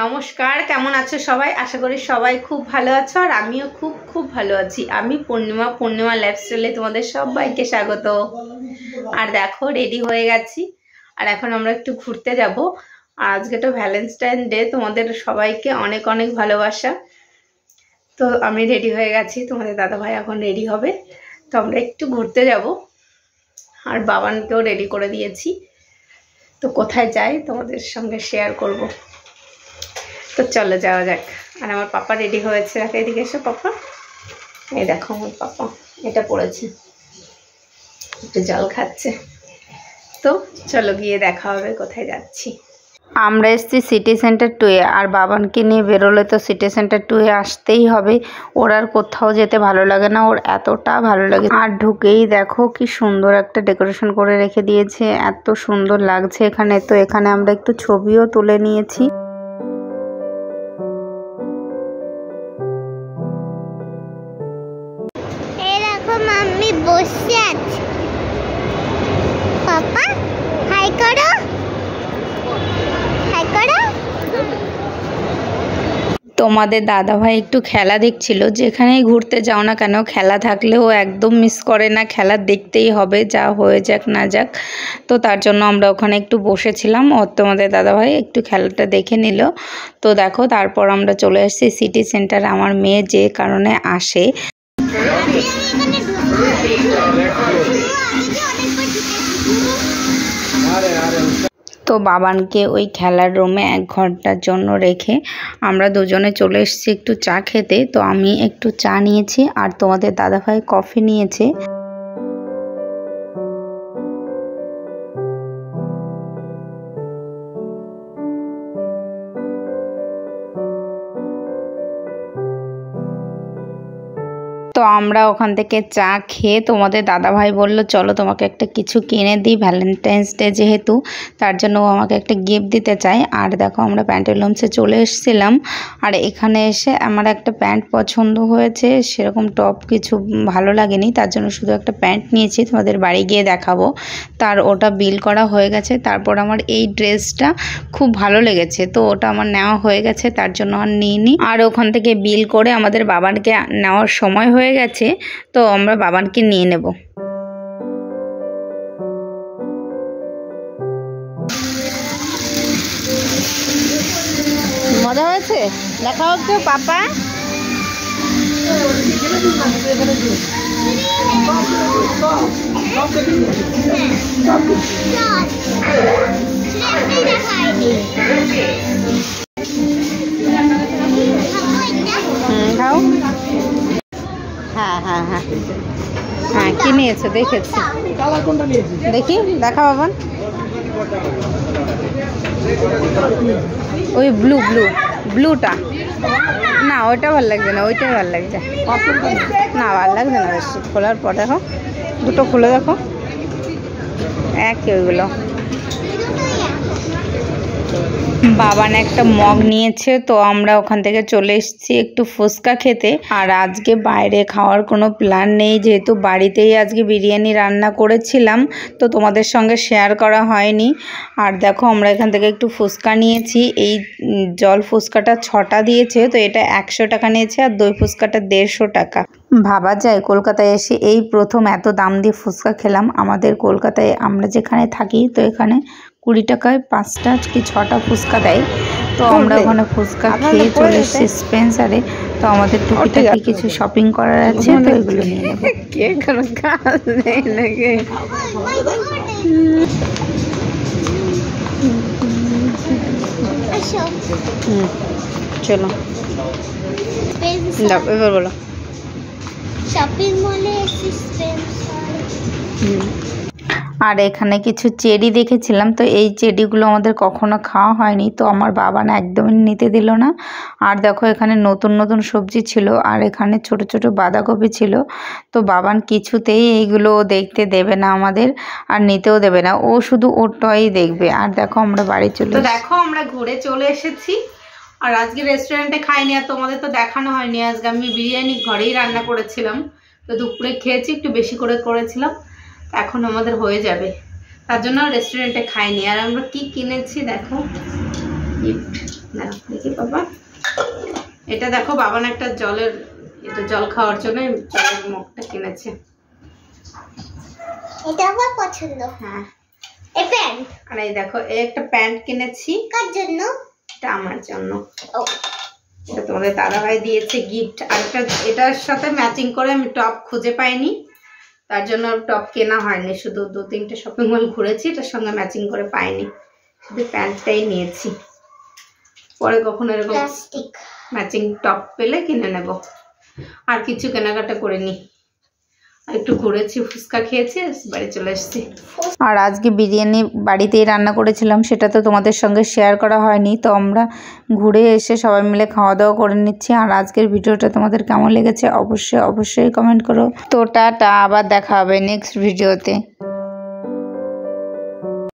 নমস্কার, কেমন আছো সবাই? আশা করি সবাই খুব ভালো আছো আর আমিও খুব ভালো আছি। আমি পূর্ণিমা লাইফস্টাইলে তোমাদের সবাইকে স্বাগত। আর দেখো রেডি হয়ে গেছি আর এখন আমরা একটু ঘুরতে যাব। আর আজকে তো ভ্যালেন্টাইন ডে, তোমাদের সবাইকে অনেক অনেক ভালোবাসা। তো আমি রেডি হয়ে গেছি, তোমাদের দাদাভাই এখন রেডি হবে, তো আমরা একটু ঘুরতে যাব। আর বাবানকেও রেডি করে দিয়েছি, তো কোথায় যাই তোমাদের সঙ্গে শেয়ার করব। তো চলো যাওয়া যাক। আর আমার পাপা রেডি হয়েছে, দেখো এদিকে এসো পাপা। এই দেখো আমার পাপা এটা পড়েছে, একটু জল খাচ্ছে। তো চলো গিয়ে দেখা হবে কোথায় যাচ্ছি। আমরা এসেছি সিটি সেন্টার 2-এ, আর বাবানকে নিয়ে বেরোলে তো সিটি সেন্টার 2-এ আসতেই হবে। ওর আর কোথাও যেতে ভালো লাগে না, ওর এতটা ভালো লাগে। আর ঢুকেই দেখো কি সুন্দর একটা ডেকোরেশন করে রেখে দিয়েছে, এত সুন্দর লাগছে এখানে। তো এখানে আমরা একটু ছবিও তুলে নিয়েছি। মাম্মি বসে আছে, পাপা হাই করো, হাই করো। তোমাদের দাদাভাই একটু খেলা দেখছিল। যেখানেই ঘুরতে যাও না কেন, খেলা থাকলেও একদম মিস করে না, খেলা দেখতেই হবে, যা হয়ে যাক না যাক। তো তার জন্য আমরা ওখানে একটু বসেছিলাম, ও তোমাদের দাদাভাই একটু খেলাটা দেখে নিল। তো দেখো তারপর আমরা চলে এসেছি সিটি সেন্টার। আমার মেয়ে যে কারণে আসে, তো বাবানকে ওই খেলার রুমে 1 ঘন্টার জন্য রেখে আমরা দুজনে চলে এসেছি একটু চা খেতে। তো আমি একটু চা নিয়েছি আর তোমাদের দাদাভাই কফি নিয়েছে। তো আমরা ওখান থেকে চা খেয়ে তোমাদের দাদাভাই বলল চলো তোমাকে একটা কিছু কিনে দিই, ভ্যালেন্টাইন্স ডে যেহেতু, তার জন্য ও আমাকে একটা গিফট দিতে চায়। আর দেখো আমরা প্যান্টালুন্সে চলে এসেছিলাম। আর এখানে এসে আমার একটা প্যান্ট পছন্দ হয়েছে, সেরকম টপ কিছু ভালো লাগেনি, তার জন্য শুধু একটা প্যান্ট নিয়েছি, তোমাদের বাড়ি গিয়ে দেখাবো। তার ওটা বিল করা হয়ে গেছে। তারপর আমার এই ড্রেসটা খুব ভালো লেগেছে, তো ওটা আমার নেওয়া হয়ে গেছে, তার জন্য আর নিইনি। আর ওখান থেকে বিল করে আমাদের বাবানকে নেওয়ার সময় হয়ে গেছে, তো আমরা বাবানকে নিয়ে নেব। মজা হয়েছে, দেখা হচ্ছে পাপা। খাও। হ্যাঁ হ্যাঁ হ্যাঁ হ্যাঁ, কি নিয়েছো দেখেছি, দেখি দেখা বাবান। ওই ব্লুটা না, ওইটা ভালো লাগছে না, ওইটাই ভালো লাগছে না, ভালো লাগছে না বেশি। খোলার পর দেখো, দুটো খুলে দেখো, একই ওইগুলো। বাবান একটা মগ নিয়েছে, তো আমরা ওখান থেকে চলে এসেছি একটু ফুচকা খেতে। আর আজকে বাইরে খাওয়ার কোনো প্ল্যান নেই, যেহেতু বাড়িতেই আজকে বিরিয়ানি রান্না করেছিলাম, তো তোমাদের সঙ্গে শেয়ার করা হয়নি। আর দেখো আমরা এখান থেকে একটু ফুচকা নিয়েছি। এই জল ফুচকাটা 6টা দিয়েছে, তো এটা 100 টাকা নিয়েছে, আর দই ফুচকাটা 150 টাকা। ভাবা যায় কলকাতায় এসে এই প্রথম এত দাম দিয়ে ফুচকা খেলাম। আমাদের কলকাতায় আমরা যেখানে থাকি, তো এখানে 20 টাকায় 5টা কি 6টা ফুচকা দেয়। তো আমরা ওখানে ফুচকা খেয়ে চলে এসেছি স্পেন্সারে। তো আমাদের টুকিটাকি কিছু শপিং করার আছে, তো এগুলো নিয়ে নেব। কে কোনো কাজ নেই নাকি? চলো এবার বলো। শপিং মলে আর এখানে কিছু চেরি দেখেছিলাম, তো এই চেরিগুলো আমাদের কখনো খাওয়া হয়নি, তো আমার বাবা না একদমই নিতে দিল না। আর দেখো এখানে নতুন নতুন সবজি ছিল, আর এখানে ছোট ছোট বাঁধাকপি ছিল। তো বাবান কিছুতেই এইগুলো দেখতে দেবে না আমাদের, আর নিতেও দেবে না, ও শুধু ওরটাই দেখবে। আর দেখো আমরা বাড়ি চলে, তো দেখো আমরা ঘুরে চলে এসেছি। আর আজকে রেস্টুরেন্টে খাইনি, আর তোমাদের তো দেখানো হয়নি, আজকে আমি বিরিয়ানি ঘরেই রান্না করেছিলাম। তো দুপুরে খেয়েছি, একটু বেশি করে করেছিলাম, এখন আমাদের হয়ে যাবে, তার জন্য রেস্টুরেন্টে খাইনি। আর আমরা কি কিনেছি দেখো, গিফট। না দেখি বাবা, এটা দেখো বাবান একটা জলের, এটা জল খাওয়ার জন্য জলের মগটা কিনেছে। এটা আমার পছন্দ। হ্যাঁ, এই প্যান্ট। আর এই দেখো এই একটা প্যান্ট কিনেছি। কার জন্য? এটা আমার জন্য। ও, এটা তোমাদের দাদাভাই দিয়েছে গিফট। আর একটা এটার সাথে ম্যাচিং করে আমি টপ খুঁজে পাইনি, তার জন্য টপ কেনা হয়নি, শুধু 2-3টে শপিং মল ঘুরেছি, এটার সঙ্গে ম্যাচিং করে পাইনি, শুধু প্যান্টটাই নিয়েছি। পরে কখনো এরকম প্লাস্টিক ম্যাচিং টপ পেলে কিনে নেব। আর কিছু কেনাকাটা করিনি, একটু ঘুরেছি, ফুচকা খেয়েছি, বাড়ি চলে এসেছি। আর আজকে বিরিয়ানি বাড়িতেই রান্না করেছিলাম, সেটা তো তোমাদের সঙ্গে শেয়ার করা হয়নি। তো আমরা ঘুরে এসে সবাই মিলে খাওয়া দাওয়া করে নিচ্ছি। আর আজকের ভিডিওটা তোমাদের কেমন লেগেছে অবশ্যই কমেন্ট করো। তো টাটা, আবার দেখা হবে নেক্সট ভিডিওতে।